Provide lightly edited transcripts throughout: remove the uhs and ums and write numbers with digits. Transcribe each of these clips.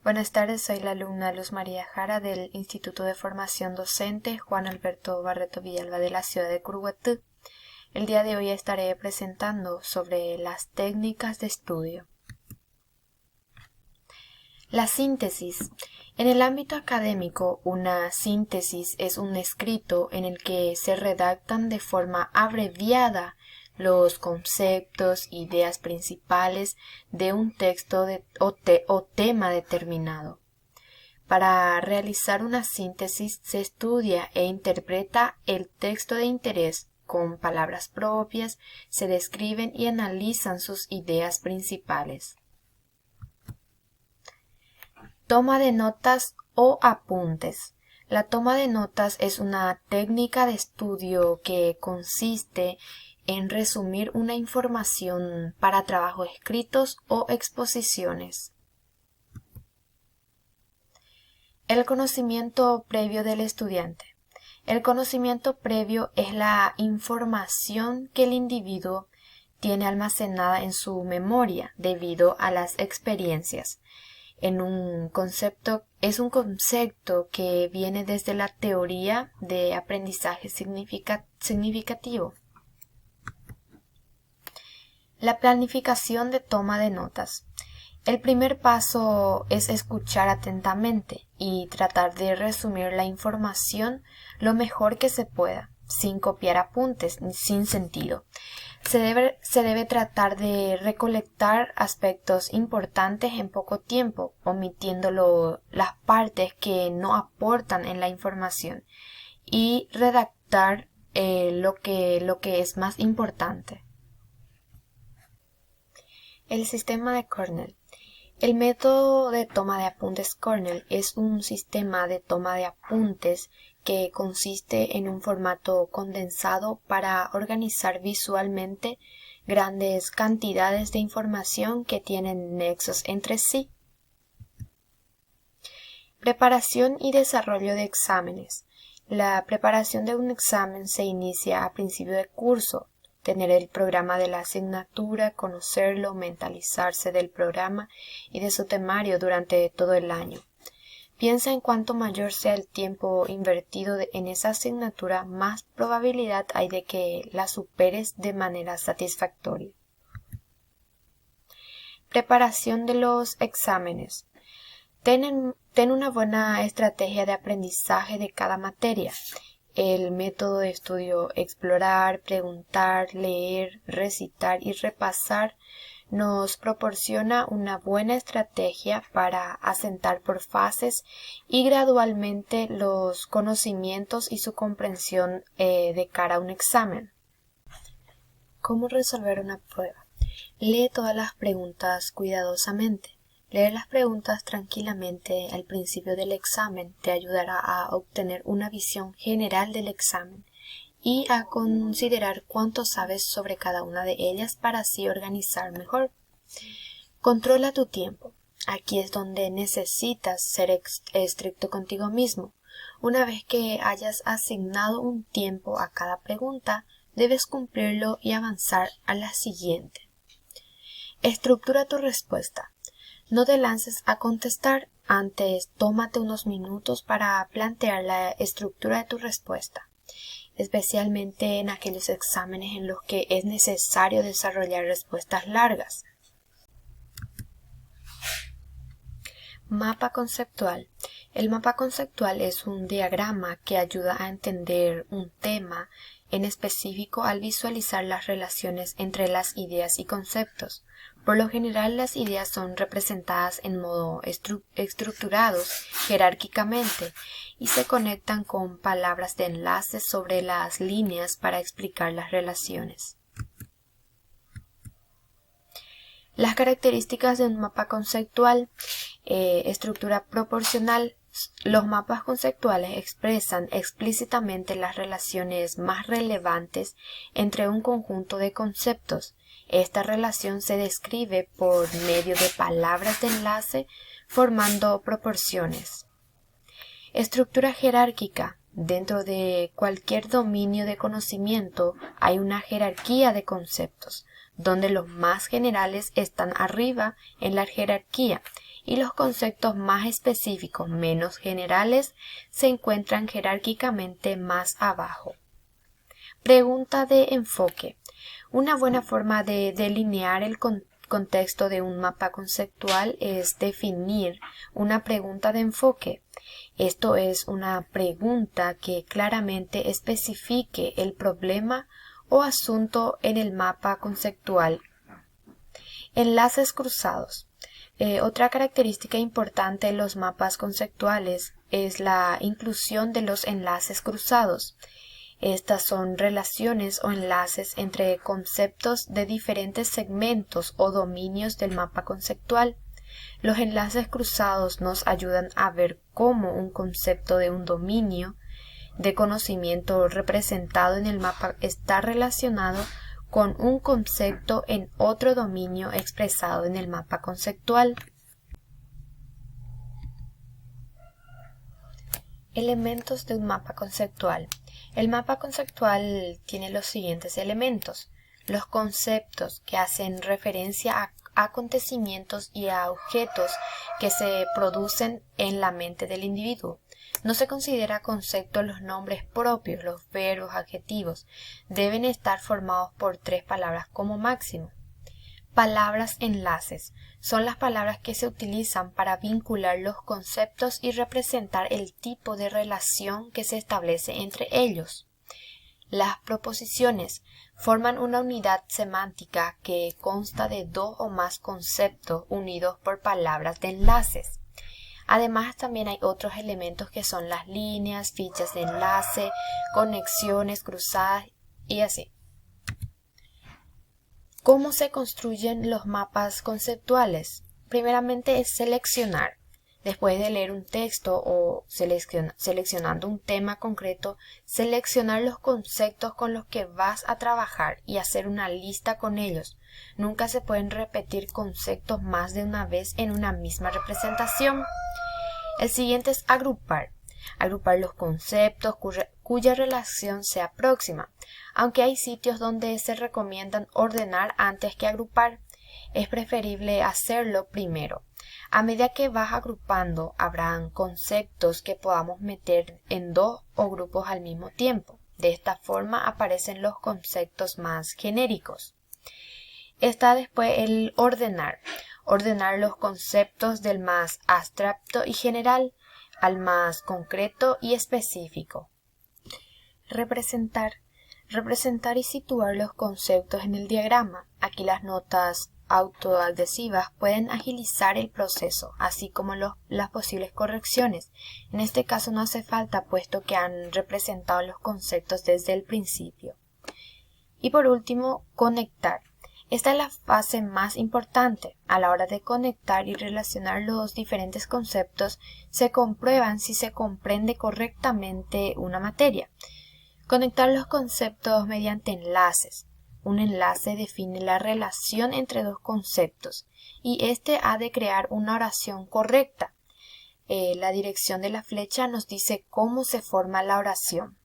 Buenas tardes, soy la alumna Luz María Jara del Instituto de Formación Docente Juan Alberto Barreto Villalba de la ciudad de Curuguatú. El día de hoy estaré presentando sobre las técnicas de estudio. La síntesis. En el ámbito académico, una síntesis es un escrito en el que se redactan de forma abreviada los conceptos, ideas principales de un texto o tema determinado. Para realizar una síntesis se estudia e interpreta el texto de interés con palabras propias, se describen y analizan sus ideas principales. Toma de notas o apuntes. La toma de notas es una técnica de estudio que consiste en resumir una información para trabajos escritos o exposiciones. El conocimiento previo del estudiante. El conocimiento previo es la información que el individuo tiene almacenada en su memoria debido a las experiencias. Es un concepto que viene desde la teoría de aprendizaje significativo. La planificación de toma de notas. El primer paso es escuchar atentamente y tratar de resumir la información lo mejor que se pueda, sin copiar apuntes, sin sentido. Se debe tratar de recolectar aspectos importantes en poco tiempo, omitiendo las partes que no aportan en la información y redactar lo que es más importante. El sistema de Cornell. El método de toma de apuntes Cornell es un sistema de toma de apuntes que consiste en un formato condensado para organizar visualmente grandes cantidades de información que tienen nexos entre sí. Preparación y desarrollo de exámenes. La preparación de un examen se inicia a principio de curso. Tener el programa de la asignatura, conocerlo, mentalizarse del programa y de su temario durante todo el año. Piensa en cuanto mayor sea el tiempo invertido en esa asignatura, más probabilidad hay de que la superes de manera satisfactoria. Preparación de los exámenes. Ten una buena estrategia de aprendizaje de cada materia. El método de estudio explorar, preguntar, leer, recitar y repasar nos proporciona una buena estrategia para asentar por fases y gradualmente los conocimientos y su comprensión de cara a un examen. ¿Cómo resolver una prueba? Lee todas las preguntas cuidadosamente. Leer las preguntas tranquilamente al principio del examen te ayudará a obtener una visión general del examen y a considerar cuánto sabes sobre cada una de ellas para así organizar mejor. Controla tu tiempo. Aquí es donde necesitas ser estricto contigo mismo. Una vez que hayas asignado un tiempo a cada pregunta, debes cumplirlo y avanzar a la siguiente. Estructura tu respuesta. No te lances a contestar, antes tómate unos minutos para plantear la estructura de tu respuesta, especialmente en aquellos exámenes en los que es necesario desarrollar respuestas largas. Mapa conceptual. El mapa conceptual es un diagrama que ayuda a entender un tema en específico al visualizar las relaciones entre las ideas y conceptos. Por lo general, las ideas son representadas en modo estructurados jerárquicamente y se conectan con palabras de enlace sobre las líneas para explicar las relaciones. Las características de un mapa conceptual. Estructura proporcional. Los mapas conceptuales expresan explícitamente las relaciones más relevantes entre un conjunto de conceptos. Esta relación se describe por medio de palabras de enlace formando proporciones. Estructura jerárquica. Dentro de cualquier dominio de conocimiento hay una jerarquía de conceptos, donde los más generales están arriba en la jerarquía y los conceptos más específicos, menos generales, se encuentran jerárquicamente más abajo. Pregunta de enfoque. Una buena forma de delinear el contexto de un mapa conceptual es definir una pregunta de enfoque. Esto es una pregunta que claramente especifique el problema o asunto en el mapa conceptual. Enlaces cruzados. Otra característica importante en los mapas conceptuales es la inclusión de los enlaces cruzados. Estas son relaciones o enlaces entre conceptos de diferentes segmentos o dominios del mapa conceptual. Los enlaces cruzados nos ayudan a ver cómo un concepto de un dominio de conocimiento representado en el mapa está relacionado con un concepto en otro dominio expresado en el mapa conceptual. Elementos de un mapa conceptual. El mapa conceptual tiene los siguientes elementos: los conceptos que hacen referencia a acontecimientos y a objetos que se producen en la mente del individuo. No se considera concepto los nombres propios, los verbos, adjetivos. Deben estar formados por 3 palabras como máximo. Palabras enlaces son las palabras que se utilizan para vincular los conceptos y representar el tipo de relación que se establece entre ellos. Las proposiciones forman una unidad semántica que consta de 2 o más conceptos unidos por palabras de enlaces. Además, también hay otros elementos que son las líneas, fichas de enlace, conexiones cruzadas y así. ¿Cómo se construyen los mapas conceptuales? Primeramente es seleccionar. Después de leer un texto o seleccionando un tema concreto, seleccionar los conceptos con los que vas a trabajar y hacer una lista con ellos. Nunca se pueden repetir conceptos más de una vez en una misma representación. El siguiente es agrupar. Agrupar los conceptos cuya relación sea próxima, aunque hay sitios donde se recomiendan ordenar antes que agrupar. Es preferible hacerlo primero. A medida que vas agrupando, habrán conceptos que podamos meter en 2 o grupos al mismo tiempo. De esta forma aparecen los conceptos más genéricos. Está después el ordenar. Ordenar los conceptos del más abstracto y general al más concreto y específico. Representar. Representar y situar los conceptos en el diagrama. Aquí las notas autoadhesivas pueden agilizar el proceso, así como las posibles correcciones. En este caso no hace falta, puesto que han representado los conceptos desde el principio. Y por último, conectar. Esta es la fase más importante. A la hora de conectar y relacionar los diferentes conceptos, se comprueban si se comprende correctamente una materia. Conectar los conceptos mediante enlaces. Un enlace define la relación entre 2 conceptos y este ha de crear una oración correcta. La dirección de la flecha nos dice cómo se forma la oración.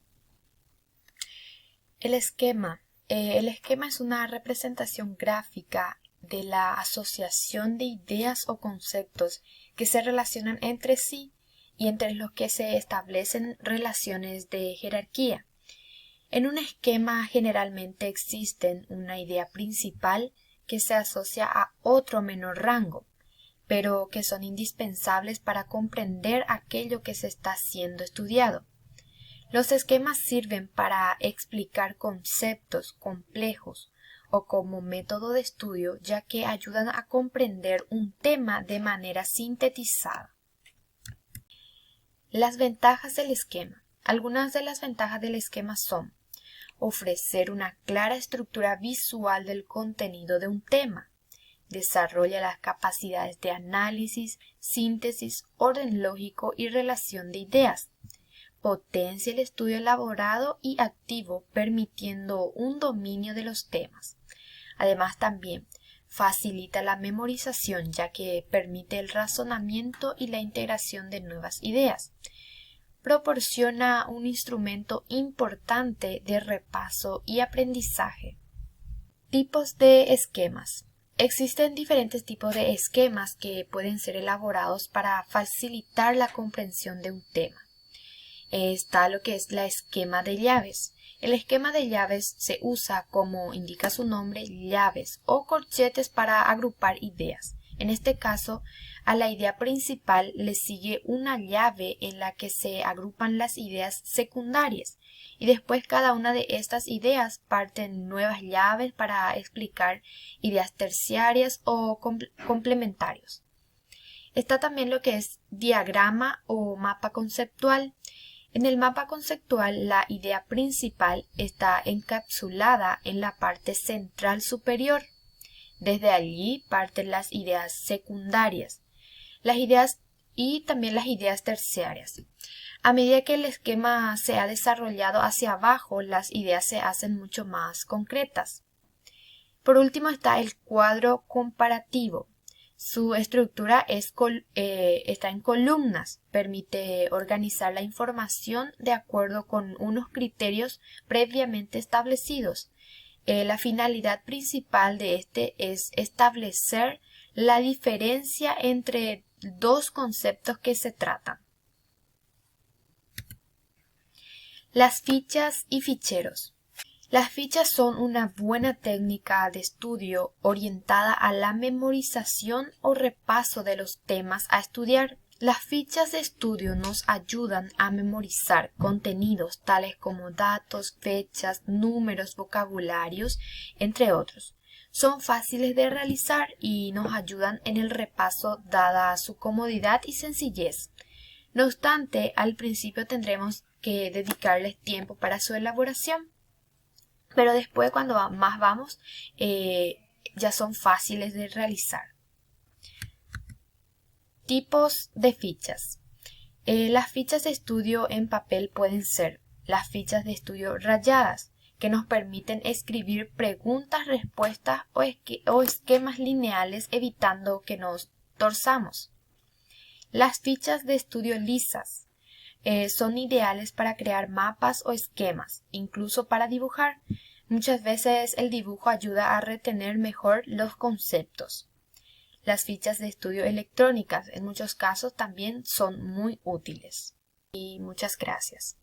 El esquema. El esquema es una representación gráfica de la asociación de ideas o conceptos que se relacionan entre sí y entre los que se establecen relaciones de jerarquía. En un esquema generalmente existen una idea principal que se asocia a otro menor rango, pero que son indispensables para comprender aquello que se está siendo estudiado. Los esquemas sirven para explicar conceptos complejos o como método de estudio, ya que ayudan a comprender un tema de manera sintetizada. Las ventajas del esquema. Algunas de las ventajas del esquema son: ofrecer una clara estructura visual del contenido de un tema. Desarrolla las capacidades de análisis, síntesis, orden lógico y relación de ideas. Potencia el estudio elaborado y activo, permitiendo un dominio de los temas. Además, también facilita la memorización, ya que permite el razonamiento y la integración de nuevas ideas. Proporciona un instrumento importante de repaso y aprendizaje. Tipos de esquemas. Existen diferentes tipos de esquemas que pueden ser elaborados para facilitar la comprensión de un tema. Está lo que es la esquema de llaves. El esquema de llaves se usa, como indica su nombre, llaves o corchetes para agrupar ideas. En este caso, a la idea principal le sigue una llave en la que se agrupan las ideas secundarias y después cada una de estas ideas parten nuevas llaves para explicar ideas terciarias o complementarios. Está también lo que es diagrama o mapa conceptual. En el mapa conceptual, la idea principal está encapsulada en la parte central superior. Desde allí parten las ideas secundarias, las ideas y también las ideas terciarias. A medida que el esquema se ha desarrollado hacia abajo, las ideas se hacen mucho más concretas. Por último está el cuadro comparativo. Su estructura está en columnas, permite organizar la información de acuerdo con unos criterios previamente establecidos. La finalidad principal de este es establecer la diferencia entre dos conceptos que se tratan. Las fichas y ficheros. Las fichas son una buena técnica de estudio orientada a la memorización o repaso de los temas a estudiar. Las fichas de estudio nos ayudan a memorizar contenidos tales como datos, fechas, números, vocabularios, entre otros. Son fáciles de realizar y nos ayudan en el repaso dada su comodidad y sencillez. No obstante, al principio tendremos que dedicarles tiempo para su elaboración. Pero después, cuando más vamos, ya son fáciles de realizar. Tipos de fichas. Las fichas de estudio en papel pueden ser las fichas de estudio rayadas, que nos permiten escribir preguntas, respuestas o esquemas lineales evitando que nos torzamos. Las fichas de estudio lisas son ideales para crear mapas o esquemas, incluso para dibujar. Muchas veces el dibujo ayuda a retener mejor los conceptos. Las fichas de estudio electrónicas en muchos casos también son muy útiles. Y muchas gracias.